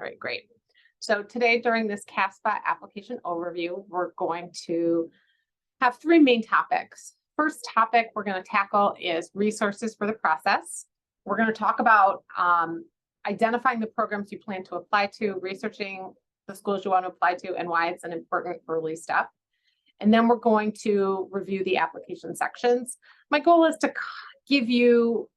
All right, great. So today during this CASPA application overview, we're going to have three main topics. First topic we're going to tackle is resources for the process. We're going to talk about identifying the programs you plan to apply to, researching the schools you want to apply to, and why it's an important early step. And then we're going to review the application sections. My goal is to give you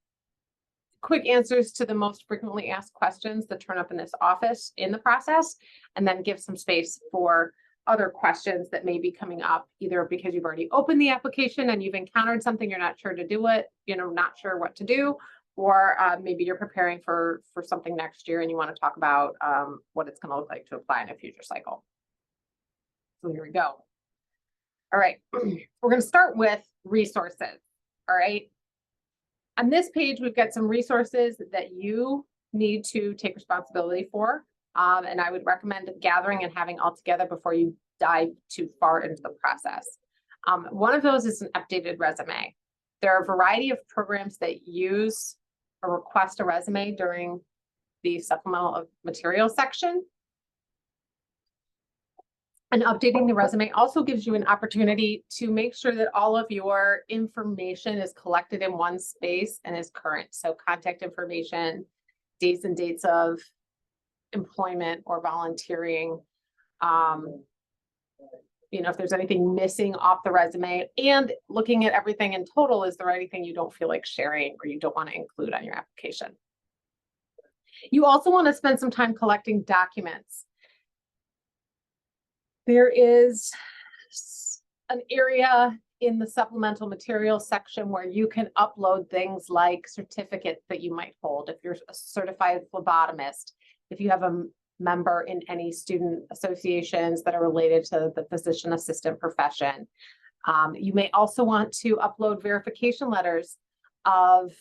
quick answers to the most frequently asked questions that turn up in this office in the process, and then give some space for other questions that may be coming up, either because you've already opened the application and you've encountered something, you're not sure to do it, not sure what to do, or maybe you're preparing for something next year and you want to talk about what it's going to look like to apply in a future cycle. So here we go. All right, we're going to start with resources. All right. On this page, we've got some resources that you need to take responsibility for. And I would recommend gathering and having all together before you dive too far into the process. One of those is an updated resume. There are a variety of programs that use or request a resume during the supplemental material section. And updating the resume also gives you an opportunity to make sure that all of your information is collected in one space and is current. So contact information, days and dates of employment or volunteering, if there's anything missing off the resume, and looking at everything in total, is there anything you don't feel like sharing or you don't want to include on your application? You also want to spend some time collecting documents. There is an area in the supplemental materials section where you can upload things like certificates that you might hold. If you're a certified phlebotomist, if you have a member in any student associations that are related to the physician assistant profession. You may also want to upload verification letters of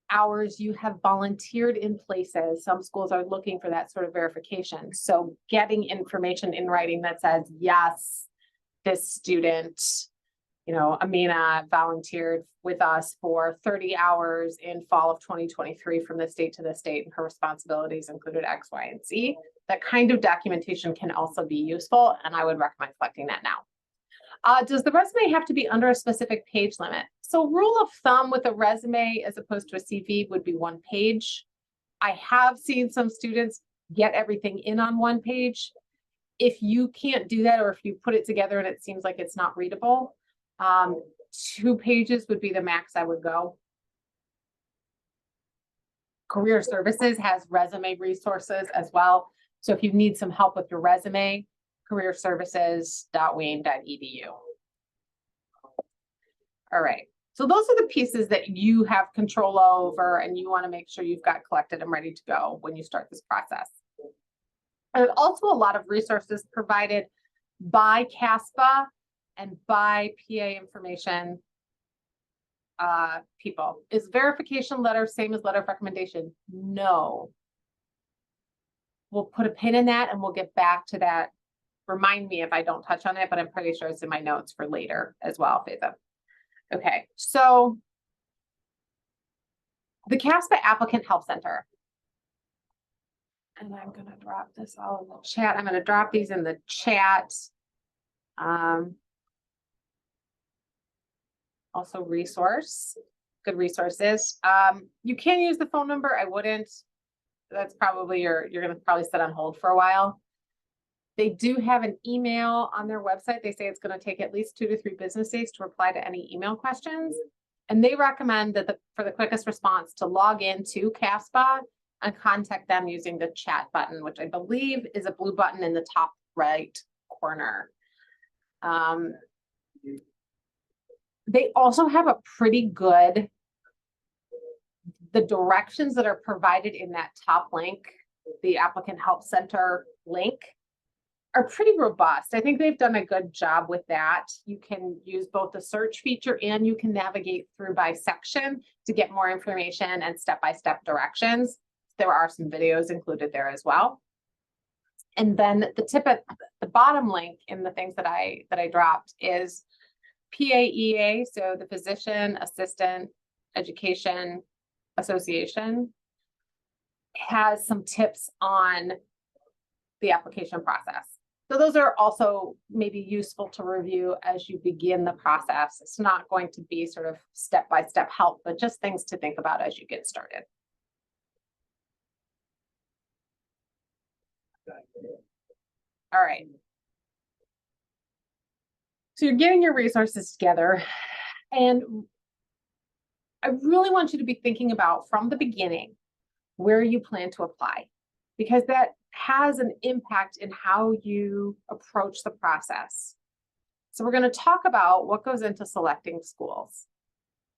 hours you have volunteered in places. Some schools are looking for that sort of verification. So getting information in writing that says, yes, this student, Amina volunteered with us for 30 hours in fall of 2023 from this date to this date, and her responsibilities included X, Y, and Z. That kind of documentation can also be useful, and I would recommend collecting that now. Does the resume have to be under a specific page limit? So rule of thumb with a resume as opposed to a CV would be 1 page. I have seen some students get everything in on 1 page. If you can't do that, or if you put it together and it seems like it's not readable, 2 pages would be the max I would go. Career Services has resume resources as well. So if you need some help with your resume, careerservices.wayne.edu. All right. So those are the pieces that you have control over and you want to make sure you've got collected and ready to go when you start this process. There's also a lot of resources provided by CASPA and by PA information people. Is verification letter same as letter of recommendation? No. We'll put a pin in that and we'll get back to that. Remind me if I don't touch on it, but I'm pretty sure it's in my notes for later as well, Faitha. Okay, so the CASPA Applicant Help Center. And I'm going to drop this all in the chat. I'm going to drop these in the chat. Also good resources. You can use the phone number. I wouldn't. That's probably you're going to probably sit on hold for a while. They do have an email on their website. They say it's going to take at least 2 to 3 business days to reply to any email questions. And they recommend that for the quickest response to log into CASPA and contact them using the chat button, which I believe is a blue button in the top right corner. They also have a pretty good, the directions that are provided in that top link, the Applicant Help Center link, are pretty robust. I think they've done a good job with that. You can use both the search feature and you can navigate through by section to get more information and step-by-step directions. There are some videos included there as well. And then the tip at the bottom link in the things that I dropped is PAEA, so the Physician Assistant Education Association, has some tips on the application process. So those are also maybe useful to review as you begin the process. It's not going to be sort of step-by-step help, but just things to think about as you get started. All right. So you're getting your resources together, and I really want you to be thinking about from the beginning where you plan to apply, because that has an impact in how you approach the process. So we're going to talk about what goes into selecting schools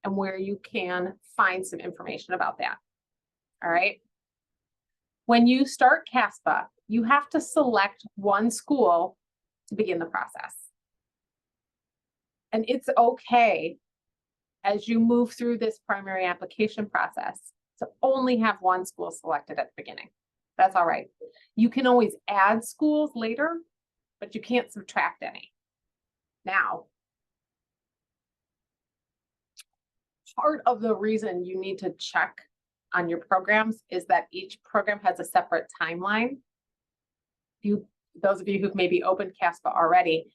and where you can find some information about that. All right. When you start CASPA, you have to select one school to begin the process. And it's okay as you move through this primary application process to only have one school selected at the beginning. That's all right. You can always add schools later, but you can't subtract any. Now, part of the reason you need to check on your programs is that each program has a separate timeline. Those of you who've maybe opened CASPA already,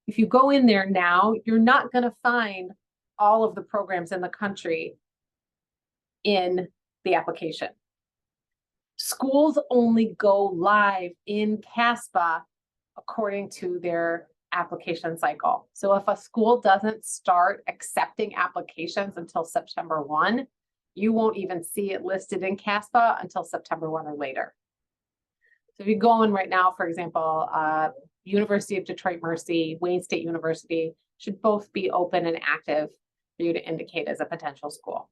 if you go in there now, you're not going to find all of the programs in the country in the application. Schools only go live in CASPA according to their application cycle. So if a school doesn't start accepting applications until September 1, you won't even see it listed in CASPA until September 1 or later. So if you go in right now, for example, University of Detroit Mercy, Wayne State University should both be open and active for you to indicate as a potential school.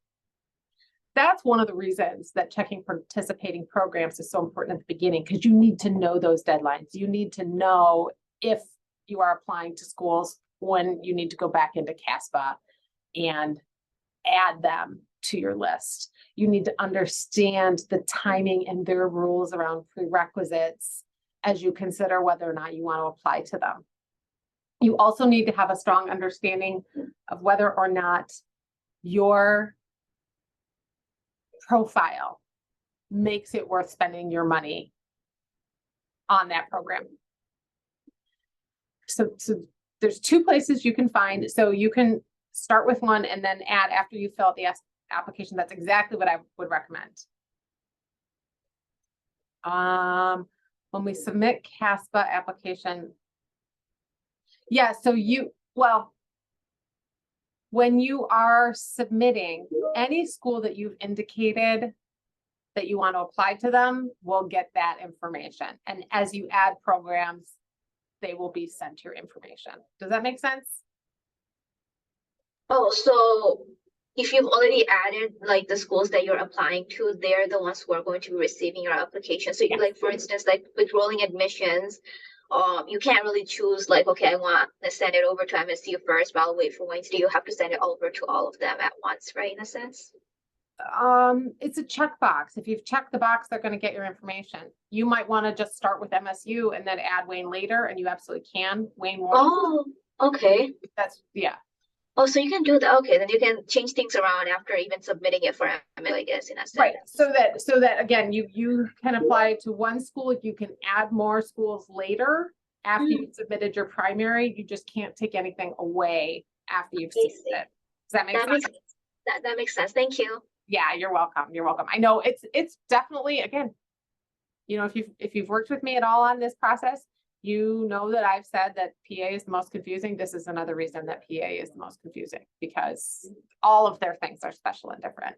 That's one of the reasons that checking participating programs is so important at the beginning, because you need to know those deadlines. You need to know if you are applying to schools when you need to go back into CASPA and add them to your list. You need to understand the timing and their rules around prerequisites as you consider whether or not you want to apply to them. You also need to have a strong understanding of whether or not your profile makes it worth spending your money on that program. So there's two places you can find. So you can start with one and then add after you fill out the application. That's exactly what I would recommend. When we submit CASPA application, yeah, so when you are submitting, any school that you've indicated that you want to apply to them will get that information. And as you add programs, they will be sent your information. Does that make sense? Oh, so if you've already added like the schools that you're applying to, they're the ones who are going to be receiving your application. So you, like, for instance, like with rolling admissions, you can't really choose like, okay, I want to send it over to MSU first, but I'll wait for Wednesday. You have to send it over to all of them at once, right? In a sense. It's a checkbox. If you've checked the box, they're going to get your information. You might want to just start with MSU and then add Wayne later, and you absolutely can. Wayne won't. Oh, okay. That's, yeah. Oh, so you can do that. Okay, then you can change things around after even submitting it for ML, I guess, in a sense. Right. So that again, you can apply to one school. You can add more schools later after you've submitted your primary. You just can't take anything away after you've submitted it. Does that make sense? That makes sense. Thank you. Yeah, you're welcome. You're welcome. I know it's definitely, again, you know, if you've worked with me at all on this process, you know that I've said that PA is the most confusing. This is another reason that PA is the most confusing, because all of their things are special and different.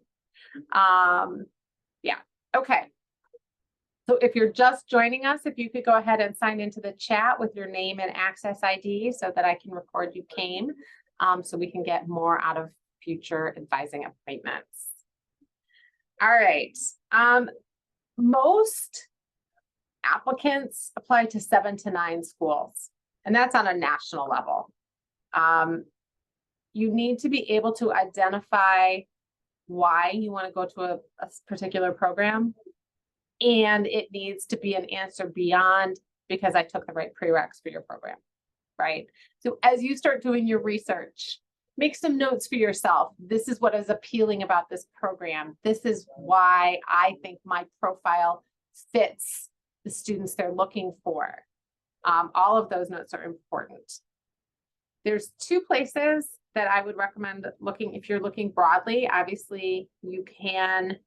Yeah. Okay. So if you're just joining us, if you could go ahead and sign into the chat with your name and access ID so that I can record you came, so we can get more out of future advising appointments. All right. Most applicants apply to 7 to 9 schools, and that's on a national level. You need to be able to identify why you want to go to a particular program, and it needs to be an answer beyond because I took the right prereqs for your program, right? So as you start doing your research, make some notes for yourself. This is what is appealing about this program. This is why I think my profile fits the students they're looking for. All of those notes are important. There's two places that I would recommend looking if you're looking broadly. Obviously, you can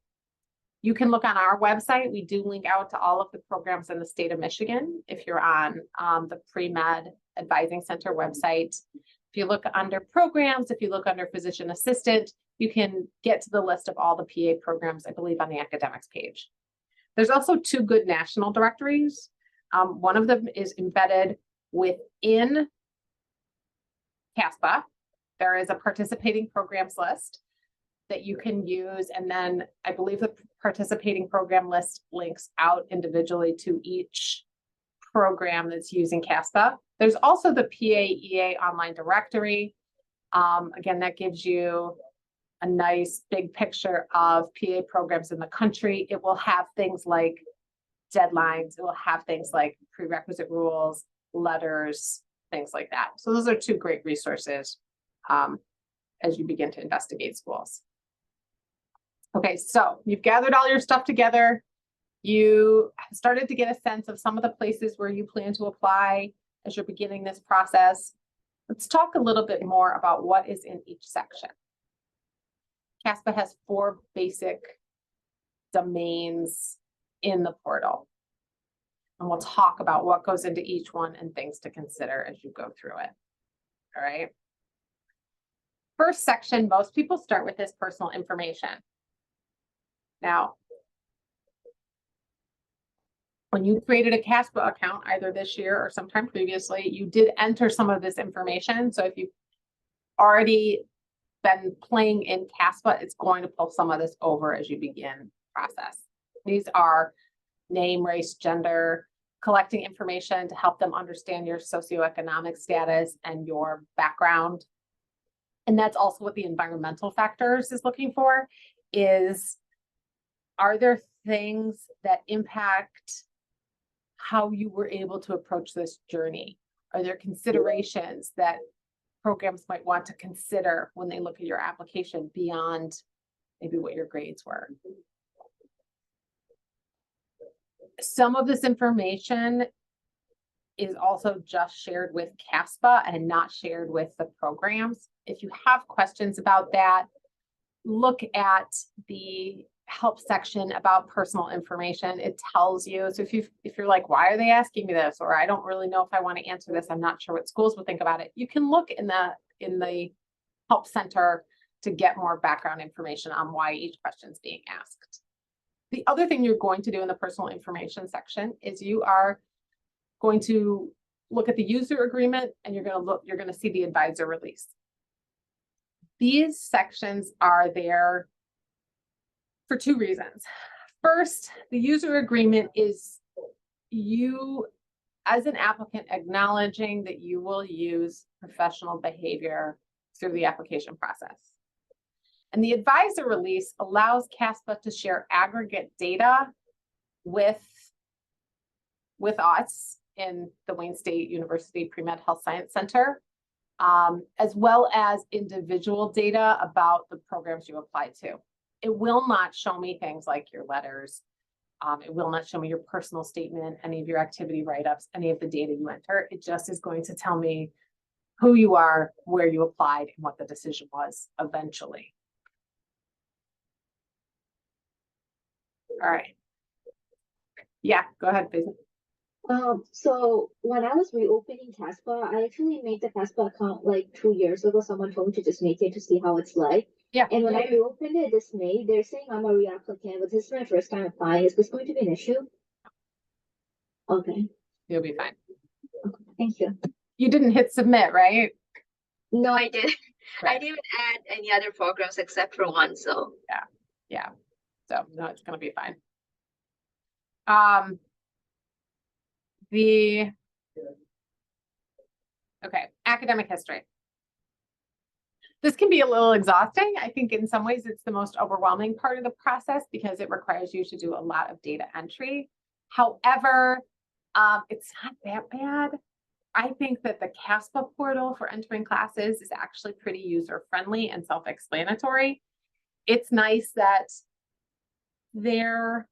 look on our website. We do link out to all of the programs in the state of Michigan. If you're on the Pre-Med Advising Center website, if you look under programs, if you look under physician assistant, you can get to the list of all the PA programs, I believe, on the academics page. There's also two good national directories. One of them is embedded within CASPA. There is a participating programs list that you can use. And then I believe the participating program list links out individually to each program that's using CASPA. There's also the PAEA online directory. Again, that gives you a nice big picture of PA programs in the country. It will have things like deadlines. It will have things like prerequisite rules, letters, things like that. So those are two great resources as you begin to investigate schools. Okay, so you've gathered all your stuff together. You started to get a sense of some of the places where you plan to apply as you're beginning this process. Let's talk a little bit more about what is in each section. CASPA has 4 basic domains in the portal. And we'll talk about what goes into each one and things to consider as you go through it. All right. First section, most people start with this personal information. Now, when you created a CASPA account, either this year or sometime previously, you did enter some of this information. So if you've already been playing in CASPA, it's going to pull some of this over as you begin the process. These are name, race, gender, collecting information to help them understand your socioeconomic status and your background. And that's also what the environmental factors is looking for, is, are there things that impact how you were able to approach this journey? Are there considerations that programs might want to consider when they look at your application beyond maybe what your grades were? Some of this information is also just shared with CASPA and not shared with the programs. If you have questions about that, look at the help section about personal information. It tells you. So if you're like, why are they asking me this? Or I don't really know if I want to answer this. I'm not sure what schools would think about it. You can look in the help center to get more background information on why each question is being asked. The other thing you're going to do in the personal information section is you are going to look at the user agreement, and you're going to see the advisor release. These sections are there for 2 reasons. First, the user agreement is you as an applicant acknowledging that you will use professional behavior through the application process. And the advisor release allows CASPA to share aggregate data with us in the Wayne State University Pre-Med Health Science Center, as well as individual data about the programs you applied to. It will not show me things like your letters. It will not show me your personal statement, any of your activity write-ups, any of the data you enter. It just is going to tell me who you are, where you applied, and what the decision was eventually. All right. Yeah, go ahead, please. So when I was reopening CASPA, I actually made the CASPA account like 2 years ago. Someone told me to just make it to see how it's like. Yeah. And when I reopened it this May, they're saying I'm a reapplicant, but this is my first time applying. Is this going to be an issue? Okay. You'll be fine. Okay. Thank you. You didn't hit submit, right? No, I didn't. Right. I didn't add any other programs except for one. So Yeah. So no, it's going to be fine. Okay, academic history. This can be a little exhausting. I think in some ways it's the most overwhelming part of the process because it requires you to do a lot of data entry. However, it's not that bad. I think that the CASPA portal for entering classes is actually pretty user-friendly and self-explanatory. It's nice that they're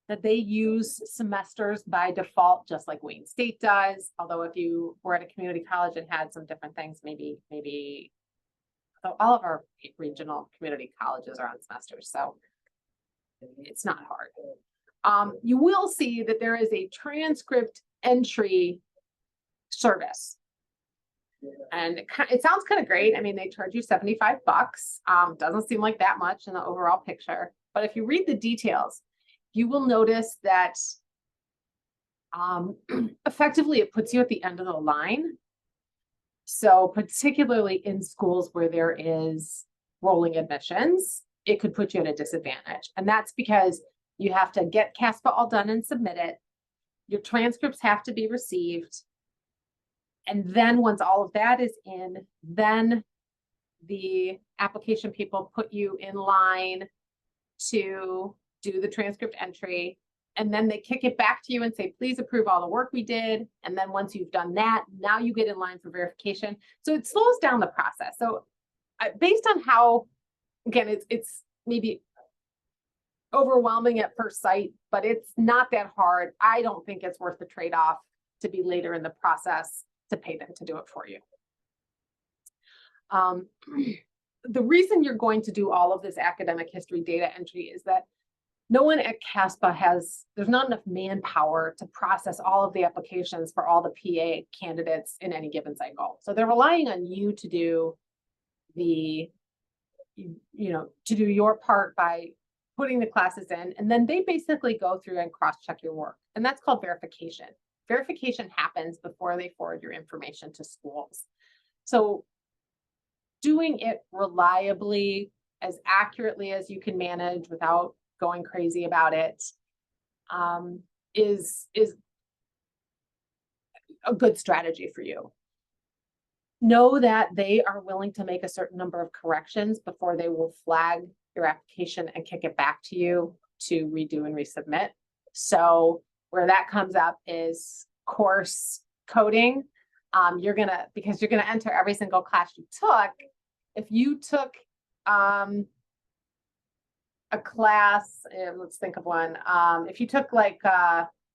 that they use semesters by default, just like Wayne State does. Although if you were at a community college and had some different things, maybe so all of our regional community colleges are on semesters, so it's not hard. You will see that there is a transcript entry service. And it sounds kind of great. I mean, they charge you $75. Doesn't seem like that much in the overall picture. But if you read the details, you will notice that effectively it puts you at the end of the line. So particularly in schools where there is rolling admissions, it could put you at a disadvantage. And that's because you have to get CASPA all done and submit it. Your transcripts have to be received. And then once all of that is in, then the application people put you in line to do the transcript entry. And then they kick it back to you and say, please approve all the work we did. And then once you've done that, now you get in line for verification. So it slows down the process. So based on how, again, it's maybe overwhelming at first sight, but it's not that hard. I don't think it's worth the trade-off to be later in the process to pay them to do it for you. The reason you're going to do all of this academic history data entry is that no one at CASPA there's not enough manpower to process all of the applications for all the PA candidates in any given cycle. So they're relying on you to do to do your part by putting the classes in, and then they basically go through and cross-check your work. And that's called verification. Verification happens before they forward your information to schools. So doing it reliably, as accurately as you can manage without going crazy about it, is a good strategy for you. Know that they are willing to make a certain number of corrections before they will flag your application and kick it back to you to redo and resubmit. So where that comes up is course coding. Because you're gonna enter every single class you took. If you took a class, and let's think of one. If you took like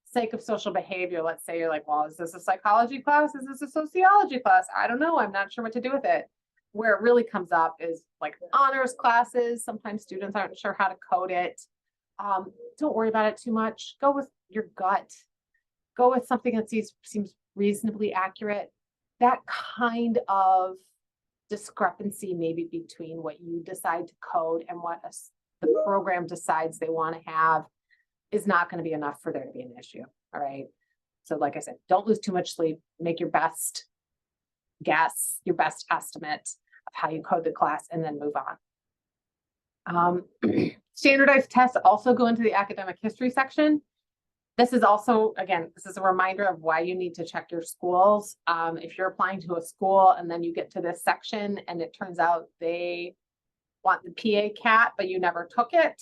sake of social behavior, let's say you're like, well, is this a psychology class? Is this a sociology class? I don't know. I'm not sure what to do with it. Where it really comes up is like honors classes. Sometimes students aren't sure how to code it. Don't worry about it too much. Go with your gut. Go with something that seems reasonably accurate. That kind of discrepancy maybe between what you decide to code and what the program decides they want to have is not going to be enough for there to be an issue. All right. So like I said, don't lose too much sleep. Make your best guess, your best estimate of how you code the class, and then move on. Standardized tests also go into the academic history section. This is also, again, this is a reminder of why you need to check your schools. If you're applying to a school and then you get to this section and it turns out they want the PA CAT, but you never took it,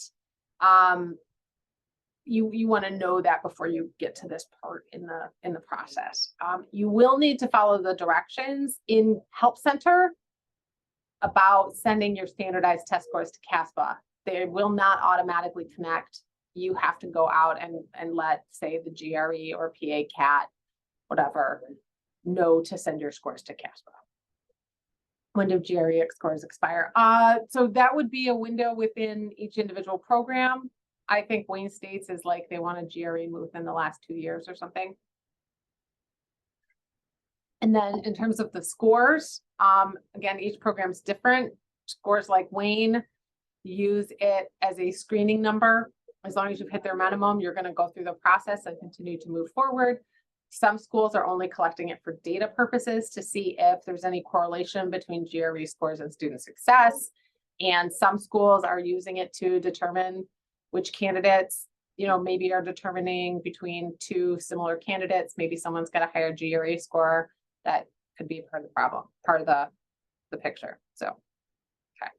you want to know that before you get to this part in the process. You will need to follow the directions in Help Center about sending your standardized test scores to CASPA. They will not automatically connect. You have to go out and let, say, the GRE or PA CAT, whatever, know to send your scores to CASPA. When do GRE scores expire? So that would be a window within each individual program. I think Wayne State's is like they want a GRE within the last 2 years or something. And then in terms of the scores, again, each program's different. Scores like Wayne use it as a screening number. As long as you've hit their minimum, you're going to go through the process and continue to move forward. Some schools are only collecting it for data purposes to see if there's any correlation between GRE scores and student success. And some schools are using it to determine which candidates, maybe are determining between two similar candidates. Maybe someone's got a higher GRE score. That could be part of the problem, part of the picture. So, okay.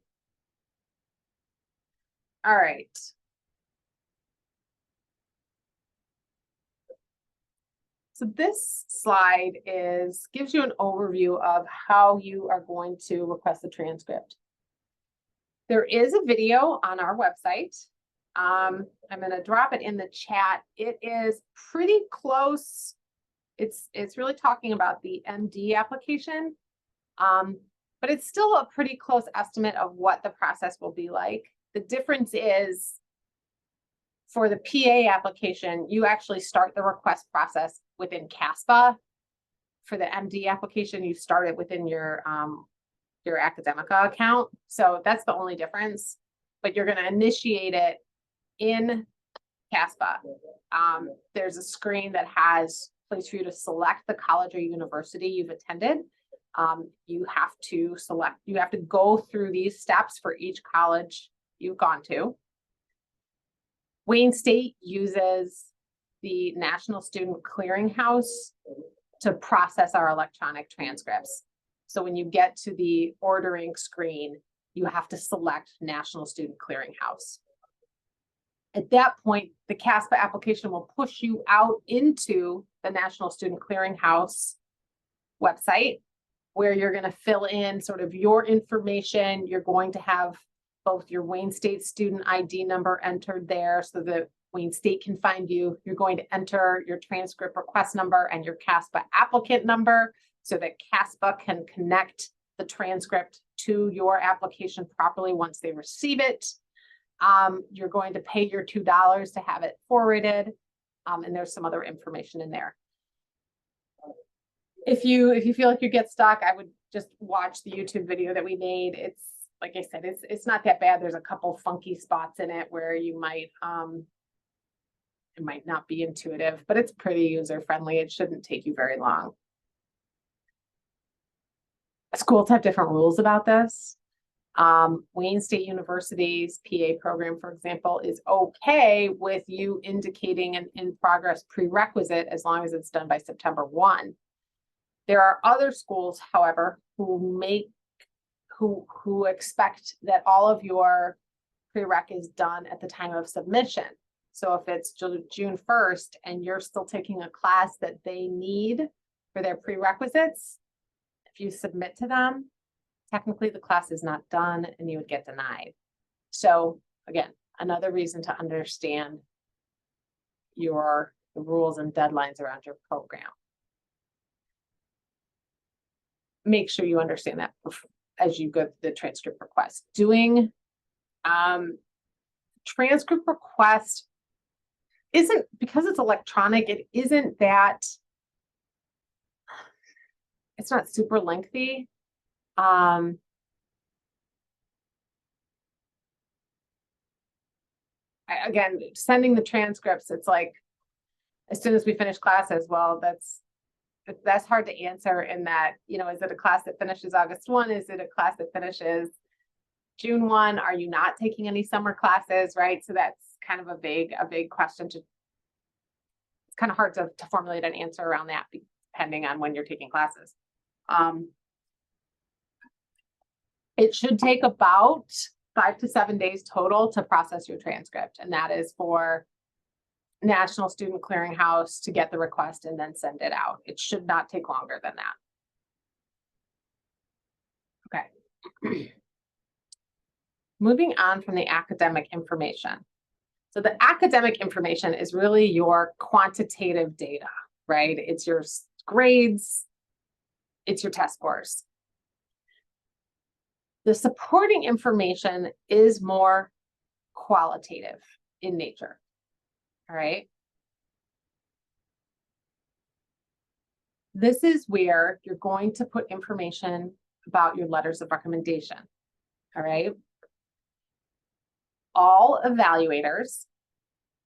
All right. So this slide gives you an overview of how you are going to request the transcript. There is a video on our website. I'm going to drop it in the chat. It is pretty close. It's really talking about the MD application, but it's still a pretty close estimate of what the process will be like. The difference is for the PA application, you actually start the request process within CASPA. For the MD application, you start it within your Academica account. So that's the only difference, but you're going to initiate it in CASPA. There's a screen that has a place for you to select the college or university you've attended. You have to go through these steps for each college you've gone to. Wayne State uses the National Student Clearinghouse to process our electronic transcripts. So when you get to the ordering screen, you have to select National Student Clearinghouse. At that point, the CASPA application will push you out into the National Student Clearinghouse website, where you're going to fill in sort of your information. You're going to have both your Wayne State student ID number entered there so that Wayne State can find you. You're going to enter your transcript request number and your CASPA applicant number so that CASPA can connect the transcript to your application properly once they receive it. You're going to pay your $2 to have it forwarded, and there's some other information in there. If you feel like you get stuck, I would just watch the YouTube video that we made. It's like I said, it's not that bad. There's a couple funky spots in it where you might it might not be intuitive, but it's pretty user friendly. It shouldn't take you very long. Schools have different rules about this. Wayne State University's PA program, for example, is okay with you indicating an in-progress prerequisite as long as it's done by September 1. There are other schools, however, who expect that all of your prereq is done at the time of submission. So if it's June 1st and you're still taking a class that they need for their prerequisites, if you submit to them, technically the class is not done and you would get denied. So again, another reason to understand the rules and deadlines around your program. Make sure you understand that as you go through the transcript request. Doing transcript request isn't, because it's electronic, it isn't that, it's not super lengthy. Again, sending the transcripts, it's like, as soon as we finish classes, well, that's hard to answer in that, is it a class that finishes August 1? Is it a class that finishes June 1? Are you not taking any summer classes, right? So that's kind of a vague question it's kind of hard to formulate an answer around that depending on when you're taking classes. It should take about 5 to 7 days total to process your transcript. And that is for National Student Clearinghouse to get the request and then send it out. It should not take longer than that. Okay. Moving on from the academic information. So the academic information is really your quantitative data, right? It's your grades, it's your test scores. The supporting information is more qualitative in nature. All right. This is where you're going to put information about your letters of recommendation. All right. All evaluators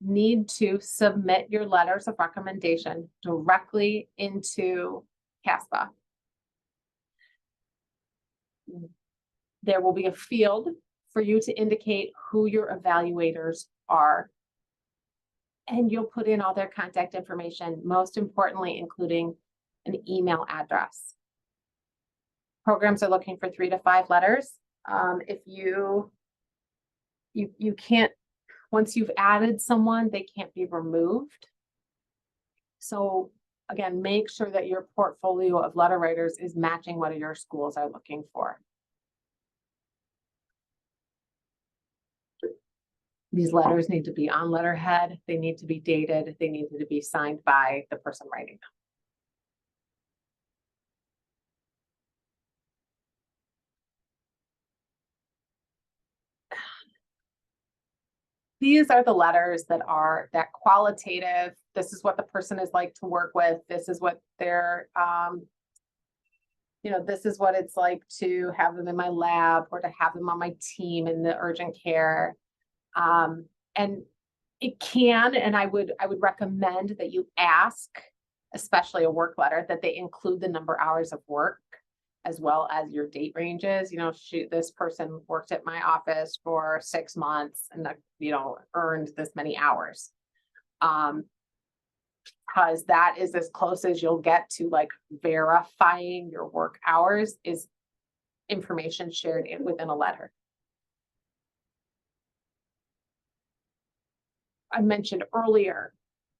need to submit your letters of recommendation directly into CASPA. There will be a field for you to indicate who your evaluators are. And you'll put in all their contact information, most importantly, including an email address. Programs are looking for 3 to 5 letters. If you can't, once you've added someone, they can't be removed. So Again, make sure that your portfolio of letter writers is matching what your schools are looking for. These letters need to be on letterhead, they need to be dated, they need to be signed by the person writing them. These are the letters that are that qualitative. This is what the person is like to work with. This is what they're, this is what it's like to have them in my lab or to have them on my team in the urgent care. And it can, and I would recommend that you ask, especially a work letter, that they include the number of hours of work as well as your date ranges. This person worked at my office for 6 months and, earned this many hours. Because that is as close as you'll get to like verifying your work hours is information shared within a letter. I mentioned earlier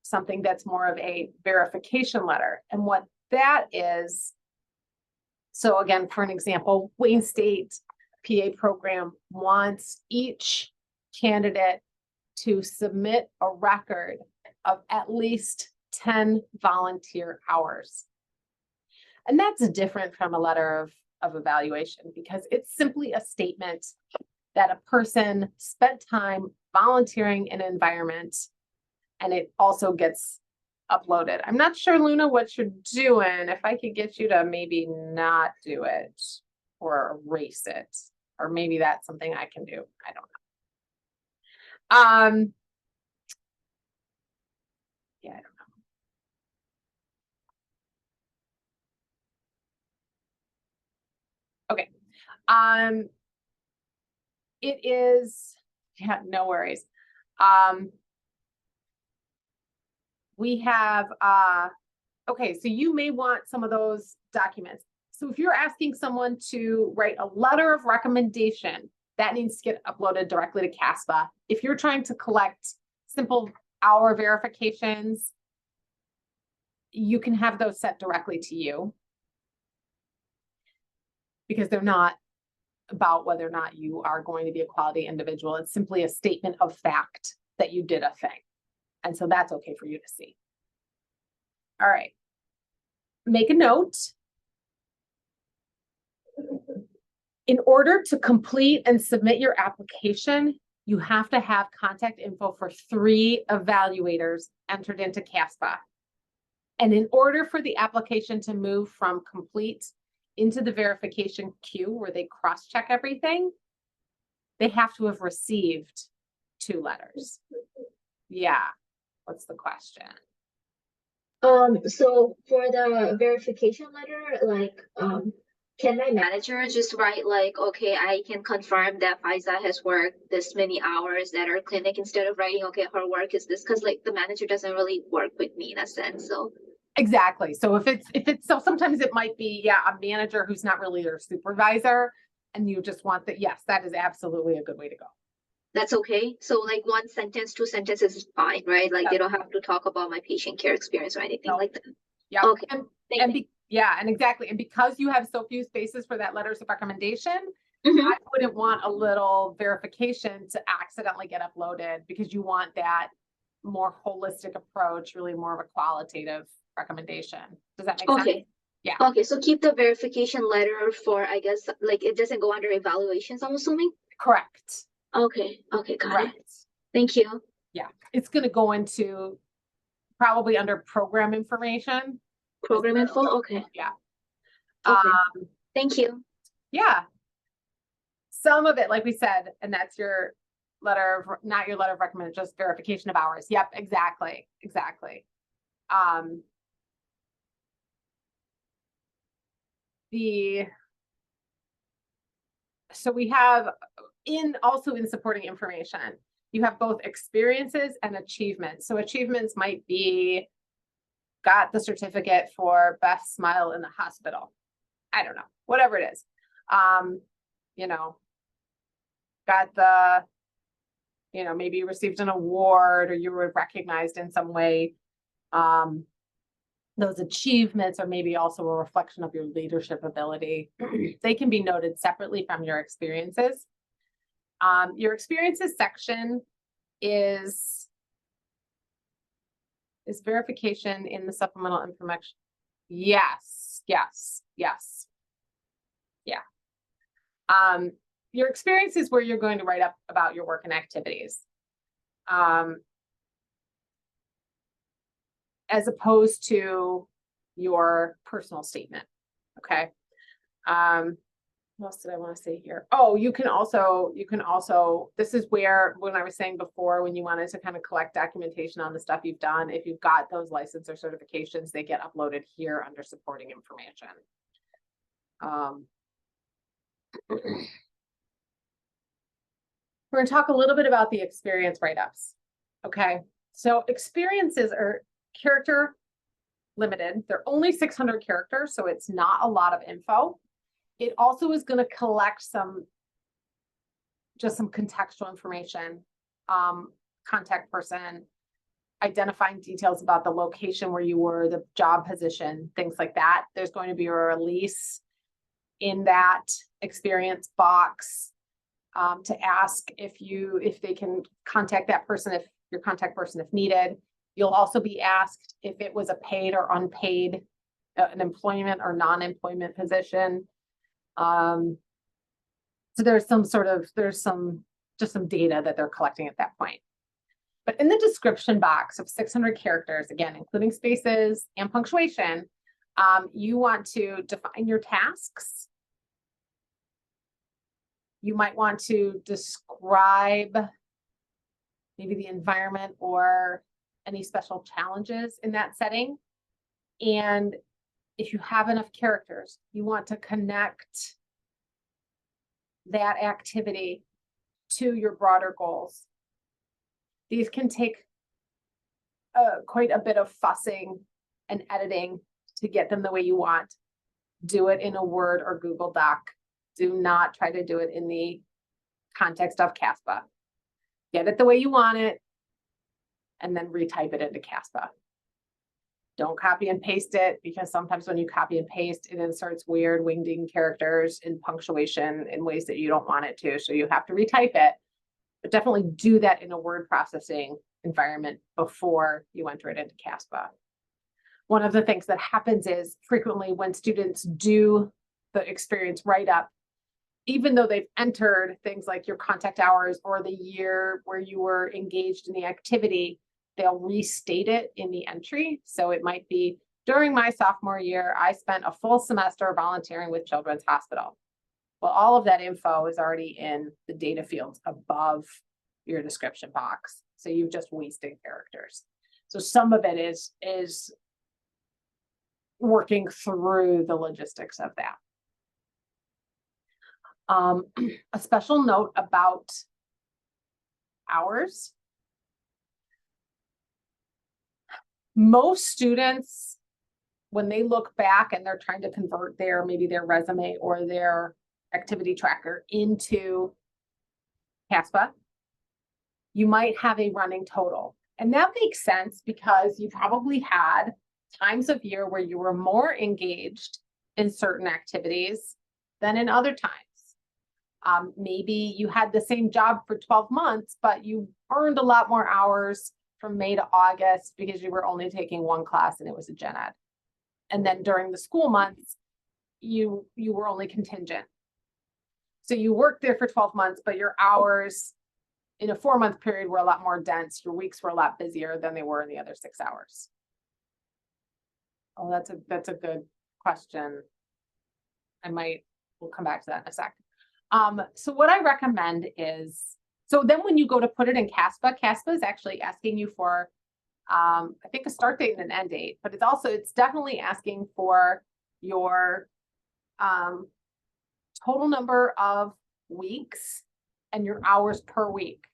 something that's more of a verification letter, and what that is. So again, for an example, Wayne State PA program wants each candidate to submit a record of at least 10 volunteer hours. And that's different from a letter of evaluation because it's simply a statement that a person spent time volunteering in an environment, and it also gets uploaded. I'm not sure, Luna, what you're doing. If I could get you to maybe not do it or erase it, or maybe that's something I can do. I don't know. Yeah, I don't know. Okay. It is, yeah, no worries. We have, okay, so you may want some of those documents. So if you're asking someone to write a letter of recommendation, that needs to get uploaded directly to CASPA. If you're trying to collect simple hour verifications, you can have those set directly to you because they're not about whether or not you are going to be a quality individual. It's simply a statement of fact that you did a thing. And so that's okay for you to see. All right. Make a note. In order to complete and submit your application, you have to have contact info for 3 evaluators entered into CASPA. And in order for the application to move from complete into the verification queue where they cross-check everything, they have to have received 2 letters. Yeah. What's the question? So for the verification letter, like, can my manager just write like, okay, I can confirm that Faiza has worked this many hours at our clinic instead of writing, okay, her work is this, because like the manager doesn't really work with me in a sense. So exactly. So if it's so sometimes it might be, yeah, a manager who's not really your supervisor, and you just want that. Yes, that is absolutely a good way to go. That's okay. So like 1 sentence, 2 sentences is fine, right? Like they don't have to talk about my patient care experience or anything like that. Yeah. Okay. And exactly. And because you have so few spaces for that letters of recommendation, Mhm. I wouldn't want a little verification to accidentally get uploaded because you want that more holistic approach, really more of a qualitative recommendation. Does that make sense? Okay. Yeah. Okay, so keep the verification letter for, I guess, like it doesn't go under evaluations, I'm assuming? Correct. Okay, got Correct. it. Thank you. Yeah. It's going to go into probably under program information. Program info, okay. Yeah. Okay. Thank you. Yeah. Some of it, like we said, and that's your letter of, not your letter of recommendation, just verification of hours. Yep, exactly. So we have also in supporting information, you have both experiences and achievements. So achievements might be got the certificate for best smile in the hospital. I don't know, whatever it is. Got the, maybe you received an award or you were recognized in some way. those achievements are maybe also a reflection of your leadership ability. They can be noted separately from your experiences. Your experiences section is verification in the supplemental information. Yes, yes, yes. Yeah. Your experience is where you're going to write up about your work and activities. As opposed to your personal statement. Okay. What else did I want to say here? Oh, you can also, this is where, when I was saying before, when you wanted to kind of collect documentation on the stuff you've done, if you've got those license or certifications, they get uploaded here under supporting information. We're going to talk a little bit about the experience write-ups. Okay. So experiences are character limited. They're only 600 characters, so it's not a lot of info. It also is going to collect just some contextual information, contact person, identifying details about the location where you were, the job position, things like that. There's going to be a release in that experience box to ask if they can contact that person, if your contact person, if needed. You'll also be asked if it was a paid or unpaid, an employment or non-employment position. So there's just some data that they're collecting at that point. But in the description box of 600 characters, again, including spaces and punctuation, you want to define your tasks. You might want to describe maybe the environment or any special challenges in that setting. And if you have enough characters, you want to connect that activity to your broader goals. These can take quite a bit of fussing and editing to get them the way you want. Do it in a Word or Google Doc. Do not try to do it in the context of CASPA. Get it the way you want it, and then retype it into CASPA. Don't copy and paste it, because sometimes when you copy and paste, it inserts weird wingding characters and punctuation in ways that you don't want it to. So you have to retype it, but definitely do that in a word processing environment before you enter it into CASPA. One of the things that happens is frequently when students do the experience write-up, even though they've entered things like your contact hours or the year where you were engaged in the activity, they'll restate it in the entry. So it might be, during my sophomore year, I spent a full semester volunteering with Children's Hospital. Well, all of that info is already in the data fields above your description box. So you've just wasted characters. So some of it is working through the logistics of that. A special note about hours. Most students, when they look back and they're trying to convert maybe their resume or their activity tracker into CASPA, you might have a running total. And that makes sense because you probably had times of year where you were more engaged in certain activities than in other times. Maybe you had the same job for 12 months, but you earned a lot more hours from May to August because you were only taking one class and it was a gen ed. And then during the school months, you were only contingent. So you worked there for 12 months, but your hours in a 4-month period were a lot more dense. Your weeks were a lot busier than they were in the other 6 hours. Oh, that's a good question. We'll come back to that in a sec. So what I recommend is, so then when you go to put it in CASPA, CASPA is actually asking you for, I think, a start date and an end date, but it's definitely asking for your total number of weeks and your hours per week,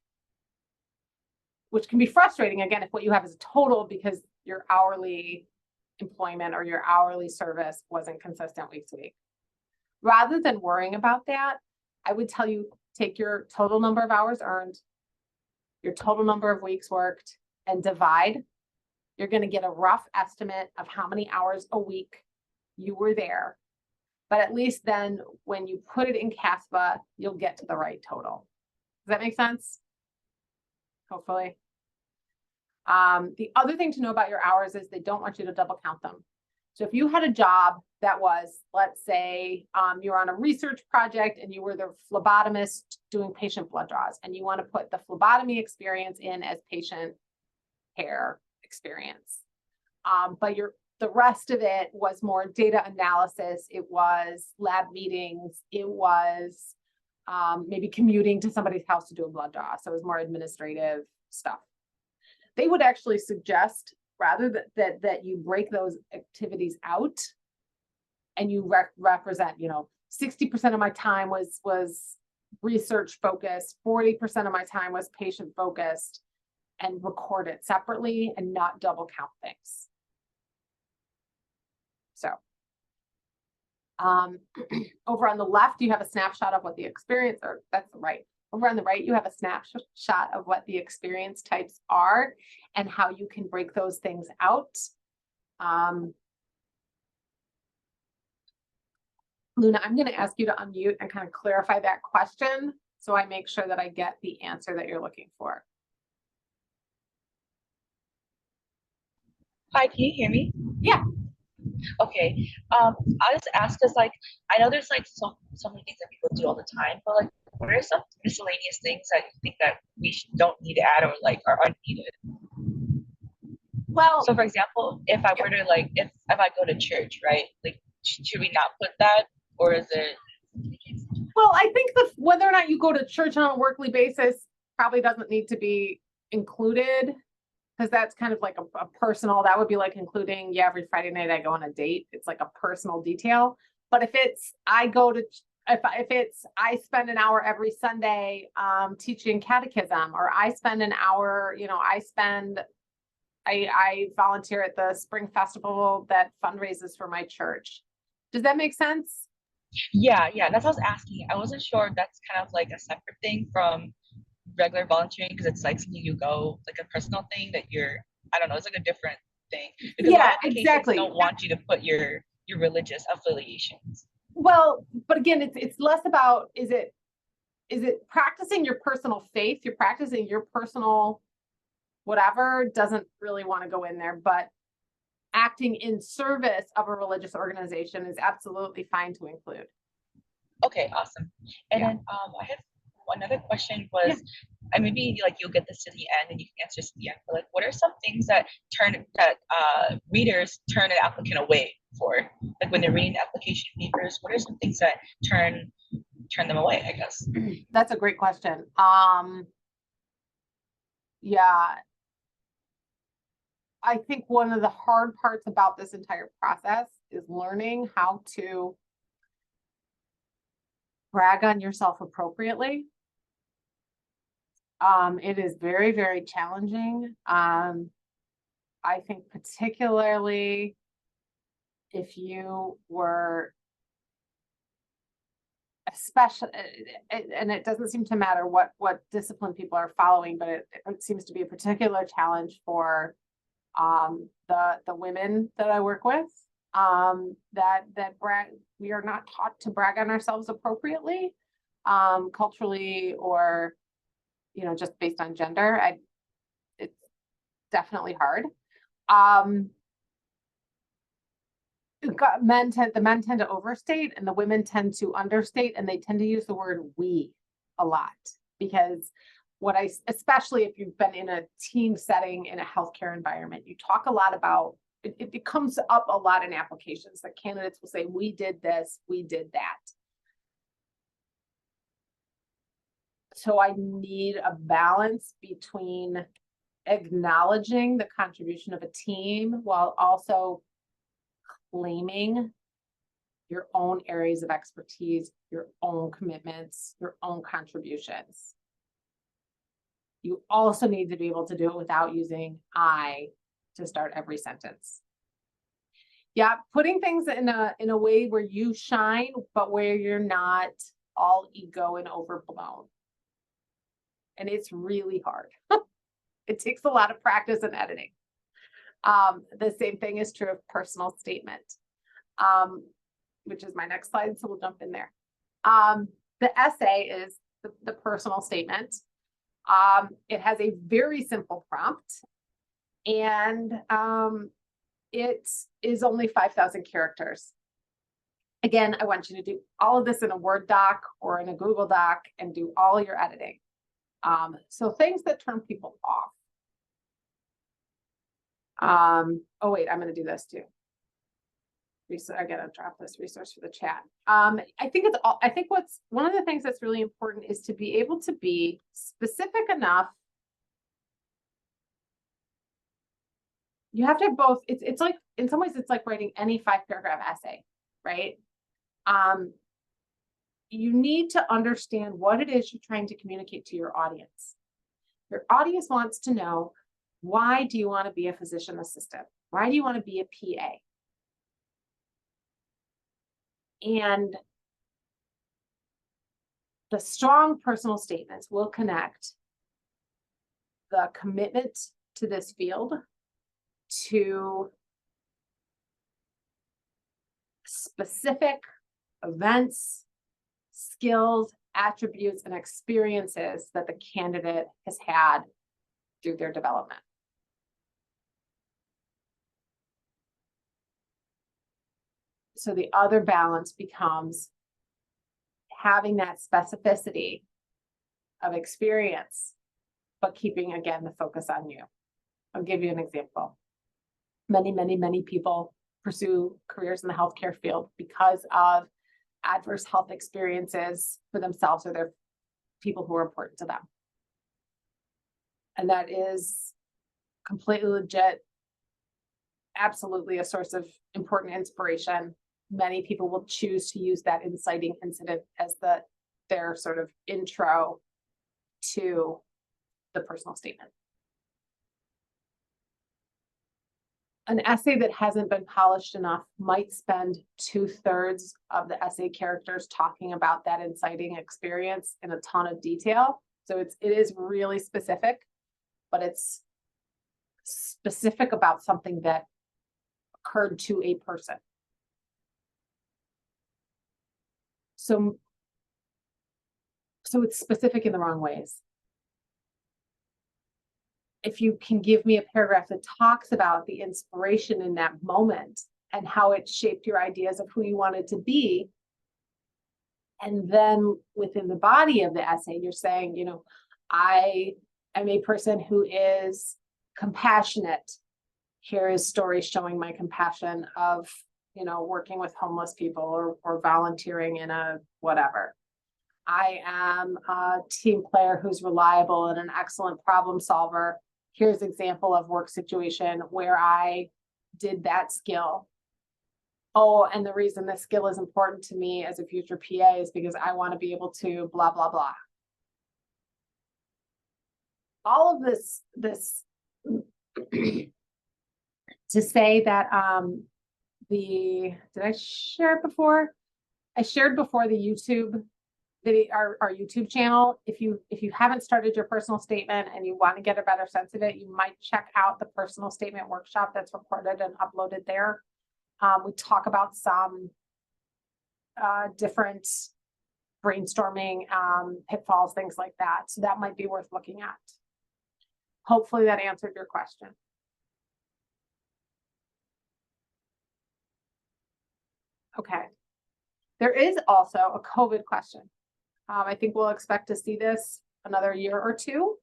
which can be frustrating, again, if what you have is a total because your hourly employment or your hourly service wasn't consistent week to week. Rather than worrying about that, I would tell you, take your total number of hours earned, your total number of weeks worked, and divide You're going to get a rough estimate of how many hours a week you were there. But at least then when you put it in CASPA, you'll get to the right total. Does that make sense? Hopefully. The other thing to know about your hours is they don't want you to double count them. So if you had a job that was, let's say, you're on a research project and you were the phlebotomist doing patient blood draws, and you want to put the phlebotomy experience in as patient care experience. But the rest of it was more data analysis. It was lab meetings. It was maybe commuting to somebody's house to do a blood draw. So it was more administrative stuff. They would actually suggest rather that you break those activities out and you represent, 60% of my time was research focused, 40% of my time was patient focused, and record it separately and not double count things. So over on the left, you have a snapshot of what the experience, or that's right. Over on the right, you have a snapshot of what the experience types are and how you can break those things out. Luna, I'm going to ask you to unmute and kind of clarify that question so I make sure that I get the answer that you're looking for. Hi, can you hear me? Yeah. Okay. I'll just ask us, like, I know there's like so many things that people do all the time, but like, what are some miscellaneous things that you think that we don't need to add or like are unneeded? Well, so for example, if I were to like, if I go to church, right? Like, should we not put that, or is it? Well, I think whether or not you go to church on a weekly basis probably doesn't need to be included, because that's kind of like a personal, that would be like including, yeah, every Friday night I go on a date. It's like a personal detail. But if it's, if it's, I spend an hour every Sunday teaching catechism, or I spend an hour, I volunteer at the spring festival that fundraises for my church. Does that make sense? Yeah, that's what I was asking. I wasn't sure if that's kind of like a separate thing from regular volunteering, because it's like something you go, like a personal thing that I don't know, it's like a different thing. Because yeah, exactly. Don't want you to put your religious affiliations. Well, but again, it's less about, is it practicing your personal faith, you're practicing your personal whatever, doesn't really want to go in there, but acting in service of a religious organization is absolutely fine to include. Okay, awesome. And then I have another question was, and maybe like you'll get this to the end and you can answer this at the end, but like, what are some things that readers turn an applicant away for? Like when they're reading application papers, what are some things that turn them away, I guess? That's a great question. Yeah. I think one of the hard parts about this entire process is learning how to brag on yourself appropriately. It is very, very challenging. I think particularly if you were and it doesn't seem to matter what discipline people are following, but it seems to be a particular challenge for the women that I work with, that brag, we are not taught to brag on ourselves appropriately, culturally, or, just based on gender. It's definitely hard. The men tend to overstate and the women tend to understate, and they tend to use the word we a lot, because especially if you've been in a team setting in a healthcare environment, you talk a lot about, it comes up a lot in applications that candidates will say, we did this, we did that. So I need a balance between acknowledging the contribution of a team while also claiming your own areas of expertise, your own commitments, your own contributions. You also need to be able to do it without using I to start every sentence. Yeah, putting things in a way where you shine, but where you're not all ego and overblown. And it's really hard. It takes a lot of practice and editing. The same thing is true of personal statement, which is my next slide, so we'll jump in there. The essay is the personal statement. It has a very simple prompt, and it is only 5,000 characters. Again, I want you to do all of this in a Word doc or in a Google Doc and do all your editing. So things that turn people off. Oh wait, I'm going to do this too. I gotta drop this resource for the chat. I think what's one of the things that's really important is to be able to be specific enough. You have to have both. It's like, in some ways, it's like writing any 5-paragraph essay, right? You need to understand what it is you're trying to communicate to your audience. Your audience wants to know, why do you want to be a physician assistant? Why do you want to be a PA? And the strong personal statements will connect the commitment to this field to specific events, skills, attributes, and experiences that the candidate has had through their development. So the other balance becomes having that specificity of experience, but keeping, again, the focus on you. I'll give you an example. Many people pursue careers in the healthcare field because of adverse health experiences for themselves or their people who are important to them. And that is completely legit, absolutely a source of important inspiration. Many people will choose to use that inciting incident as their sort of intro to the personal statement. An essay that hasn't been polished enough might spend 2/3 of the essay characters talking about that inciting experience in a ton of detail. So it is really specific, but it's specific about something that occurred to a person. So it's specific in the wrong ways. If you can give me a paragraph that talks about the inspiration in that moment and how it shaped your ideas of who you wanted to be, and then within the body of the essay, you're saying, you know, I am a person who is compassionate. Here is stories showing my compassion of, you know, working with homeless people or volunteering in a whatever. I am a team player who's reliable and an excellent problem solver. Here's an example of work situation where I did that skill. Oh, and the reason this skill is important to me as a future PA is because I want to be able to blah, blah, blah. All of this to say that did I share it before? I shared before the YouTube video, our YouTube channel. If you haven't started your personal statement and you want to get a better sense of it, you might check out the personal statement workshop that's recorded and uploaded there. We talk about some different brainstorming pitfalls, things like that. So that might be worth looking at. Hopefully that answered your question. Okay. There is also a COVID question. I think we'll expect to see this another year or two.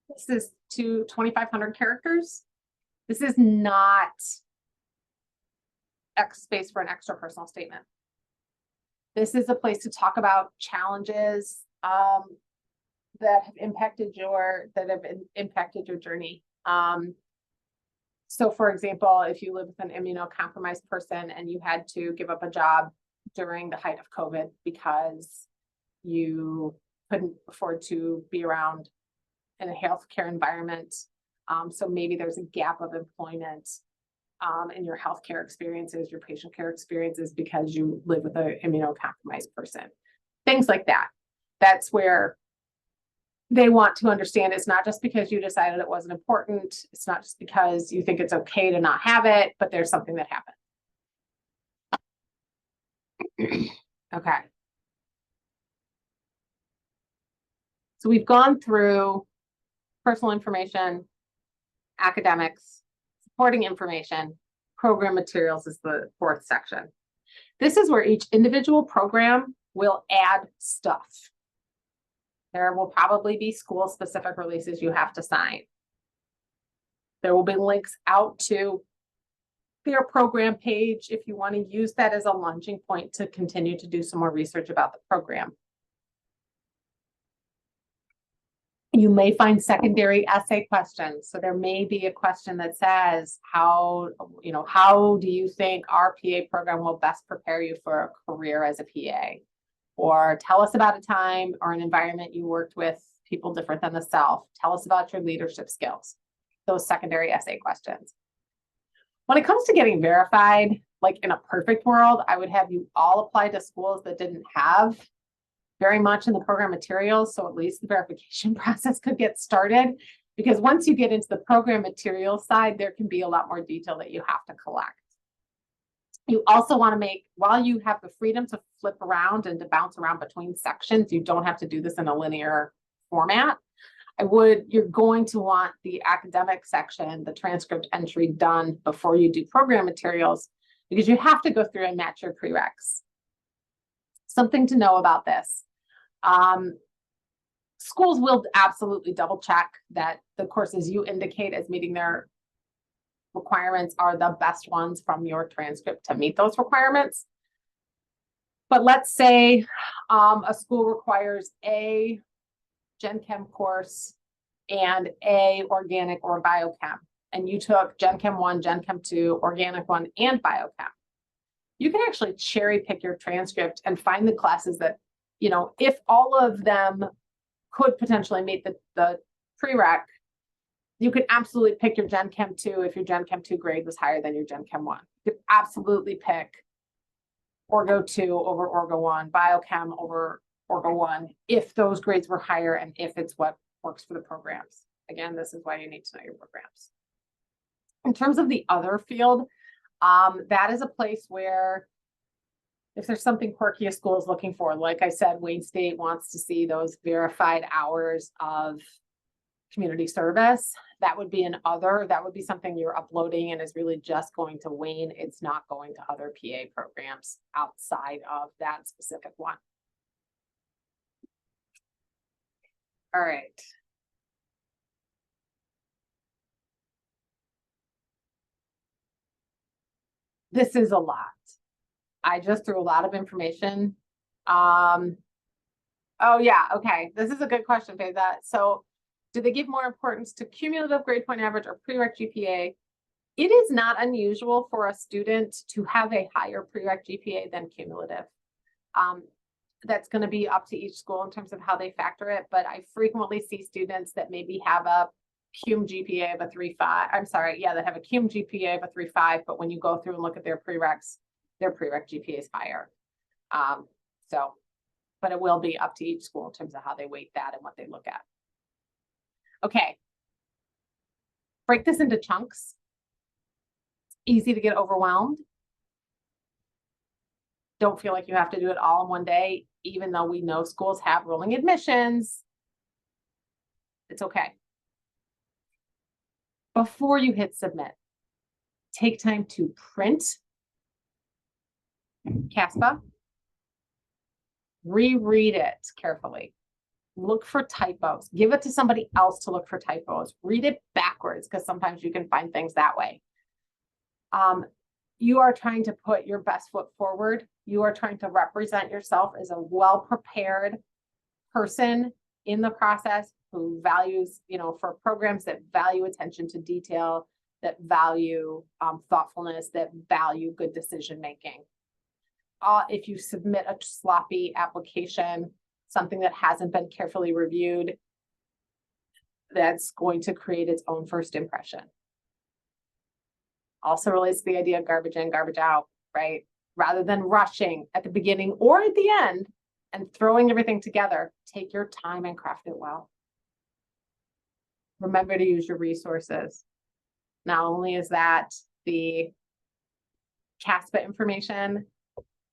This is to 2,500 characters. This is not X space for an extra personal statement. This is a place to talk about challenges that have impacted your journey. So for example, if you live with an immunocompromised person and you had to give up a job during the height of COVID because you couldn't afford to be around in a healthcare environment. So maybe there's a gap of employment in your healthcare experiences, your patient care experiences, because you live with an immunocompromised person. Things like that. That's where they want to understand it's not just because you decided it wasn't important. It's not just because you think it's okay to not have it, but there's something that happened. Okay. So we've gone through personal information, academics, supporting information, program materials is the fourth section. This is where each individual program will add stuff. There will probably be school-specific releases you have to sign. There will be links out to their program page if you want to use that as a launching point to continue to do some more research about the program. You may find secondary essay questions. So there may be a question that says, how do you think our PA program will best prepare you for a career as a PA? Or tell us about a time or an environment you worked with people different than the self. Tell us about your leadership skills. Those secondary essay questions. When it comes to getting verified, like in a perfect world, I would have you all apply to schools that didn't have very much in the program materials, so at least the verification process could get started. Because once you get into the program materials side, there can be a lot more detail that you have to collect. You also want to make, while you have the freedom to flip around and to bounce around between sections, you don't have to do this in a linear format. You're going to want the academic section, the transcript entry done before you do program materials, because you have to go through and match your prereqs. Something to know about this. Schools will absolutely double check that the courses you indicate as meeting their requirements are the best ones from your transcript to meet those requirements. But let's say a school requires a Gen Chem course and a organic or biochem, and you took Gen Chem 1, Gen Chem 2, organic 1, and biochem. You can actually cherry pick your transcript and find the classes that, if all of them could potentially meet the prereq, you could absolutely pick your Gen Chem 2 if your Gen Chem 2 grade was higher than your Gen Chem 1. You could absolutely pick Orgo 2 over Orgo 1, Biochem over Orgo 1, if those grades were higher and if it's what works for the programs. Again, this is why you need to know your programs. In terms of the other field, that is a place where if there's something quirky a school is looking for, like I said, Wayne State wants to see those verified hours of community service. That would be that would be something you're uploading and is really just going to Wayne. It's not going to other PA programs outside of that specific one. All right. This is a lot. I just threw a lot of information. Oh yeah, okay. This is a good question, Faiza. So do they give more importance to cumulative grade point average or prereq GPA? It is not unusual for a student to have a higher prereq GPA than cumulative. That's going to be up to each school in terms of how they factor it, but I frequently see students that maybe have a cum GPA of a 3.5. I'm sorry, yeah, that have a cum GPA of a 3.5, but when you go through and look at their prereq GPA is higher. But it will be up to each school in terms of how they weight that and what they look at. Okay. Break this into chunks. It's easy to get overwhelmed. Don't feel like you have to do it all in one day, even though we know schools have rolling admissions. It's okay. Before you hit submit, take time to print CASPA, reread it carefully, look for typos, give it to somebody else to look for typos, read it backwards because sometimes you can find things that way. You are trying to put your best foot forward. You are trying to represent yourself as a well-prepared person in the process who values, for programs that value attention to detail, that value thoughtfulness, that value good decision-making. If you submit a sloppy application, something that hasn't been carefully reviewed, that's going to create its own first impression. Also relates to the idea of garbage in, garbage out, right? Rather than rushing at the beginning or at the end and throwing everything together, take your time and craft it well. remember to use your resources. Not only is that the CASPA information,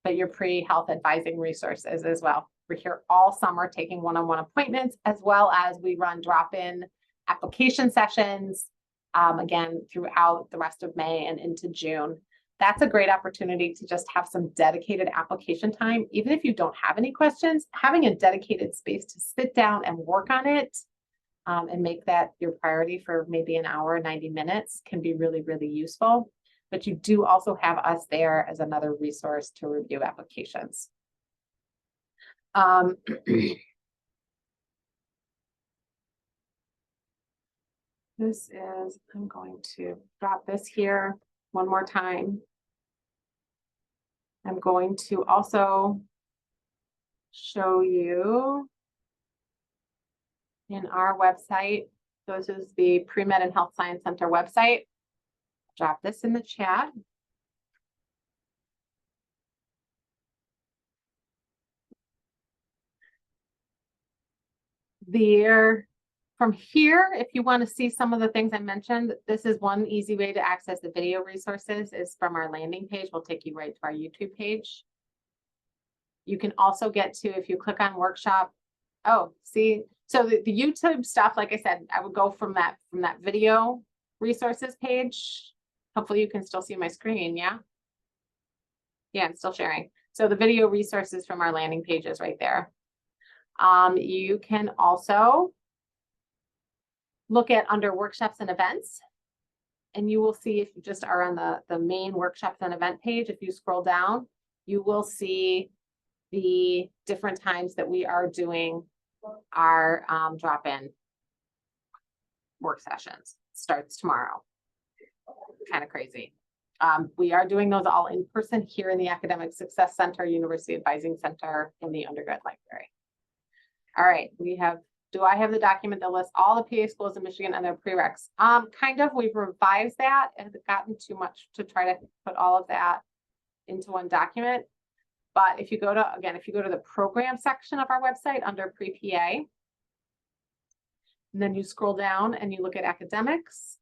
but your pre-health advising resources as well. We're here all summer taking one-on-one appointments, as well as we run drop-in application sessions, again, throughout the rest of May and into June. That's a great opportunity to just have some dedicated application time. Even if you don't have any questions, having a dedicated space to sit down and work on it and make that your priority for maybe an hour, 90 minutes can be really, really useful. But you do also have us there as another resource to review applications. This is, I'm going to drop this here one more time. I'm going to also show you in our website. This is the Pre-Med and Health Science Center website. Drop this in the chat. From here, if you want to see some of the things I mentioned, this is one easy way to access the video resources is from our landing page. We'll take you right to our YouTube page. You can also get to, if you click on workshop, oh, see, so the YouTube stuff, like I said, I would go from that video resources page. Hopefully you can still see my screen, yeah? Yeah, I'm still sharing. So the video resources from our landing page is right there. You can also look at under workshops and events, and you will see if you just are on the main workshops and event page, if you scroll down, you will see the different times that we are doing our drop-in work sessions. Starts tomorrow. Kind of crazy. We are doing those all in person here in the Academic Success Center, University Advising Center in the undergrad library. All right, do I have the document that lists all the PA schools in Michigan and their prereqs? Kind of, we've revised that and gotten too much to try to put all of that into one document. But if you go to, again, if you go to the program section of our website under pre-PA, and then you scroll down and you look at academics,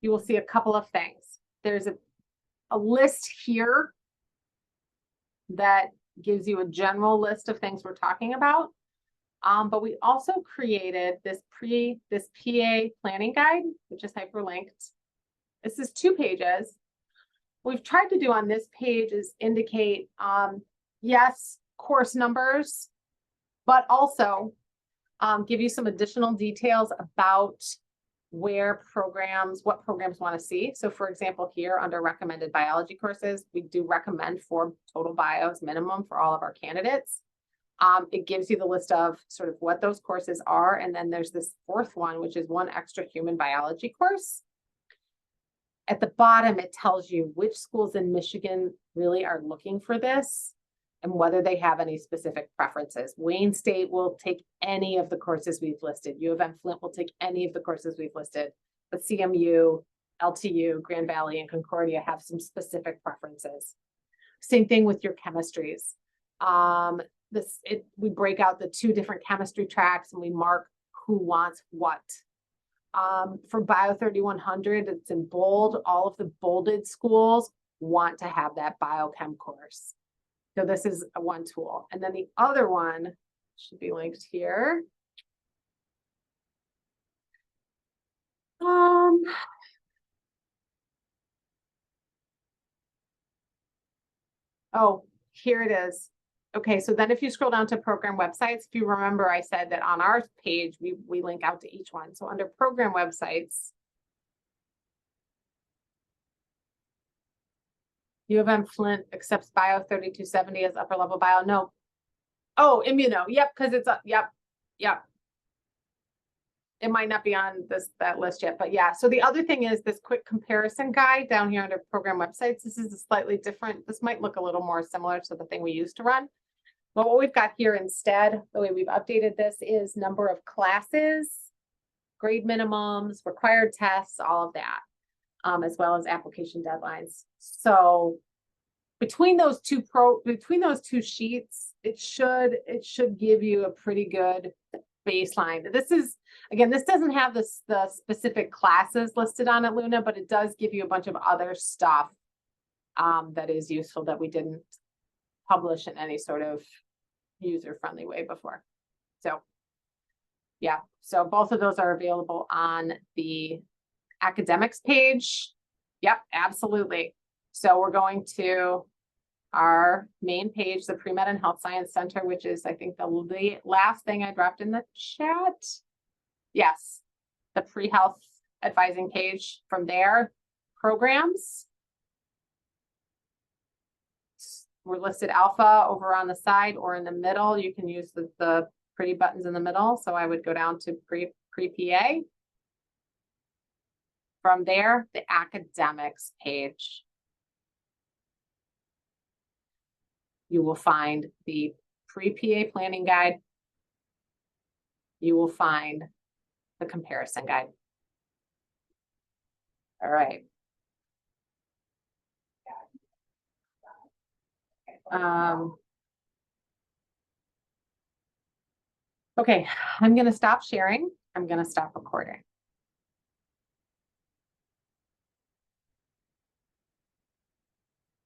you will see a couple of things. There's a list here that gives you a general list of things we're talking about. But we also created this PA planning guide, which is hyperlinked. This is 2 pages. What we've tried to do on this page is indicate, yes, course numbers, but also give you some additional details about what programs want to see. So for example, here under recommended biology courses, we do recommend 4 total bios minimum for all of our candidates. It gives you the list of sort of what those courses are. And then there's this 4th one, which is 1 extra human biology course. At the bottom, it tells you which schools in Michigan really are looking for this and whether they have any specific preferences. Wayne State will take any of the courses we've listed. U of M Flint will take any of the courses we've listed. But CMU, LTU, Grand Valley, and Concordia have some specific preferences. Same thing with your chemistries. We break out the 2 different chemistry tracks and we mark who wants what. For Bio 3100, it's in bold. All of the bolded schools want to have that biochem course. So this is one tool. And then the other one should be linked here. Oh, here it is. Okay, so then if you scroll down to program websites, if you remember, I said that on our page, we link out to each one. So under program websites, U of M Flint accepts Bio 3270 as upper level bio. No. Oh, immuno. Yep, because it's yep. It might not be on that list yet, but yeah. So the other thing is this quick comparison guide down here under program websites. This is a slightly different. This might look a little more similar to the thing we used to run. But what we've got here instead, the way we've updated this is number of classes, grade minimums, required tests, all of that, as well as application deadlines. So between those two sheets, it should give you a pretty good baseline. This is, again, this doesn't have the specific classes listed on it, Luna, but it does give you a bunch of other stuff that is useful that we didn't publish in any sort of user-friendly way before. So yeah, so both of those are available on the academics page. Yep, absolutely. So we're going to our main page, the Pre-Med and Health Science Center, which is, I think, the last thing I dropped in the chat. Yes, the pre-health advising page. From there, programs. We're listed alpha over on the side or in the middle. You can use the pretty buttons in the middle. So I would go down to pre-PA. From there, the academics page. You will find the pre-PA planning guide. You will find the comparison guide. All right. Okay, I'm going to stop sharing. I'm going to stop recording.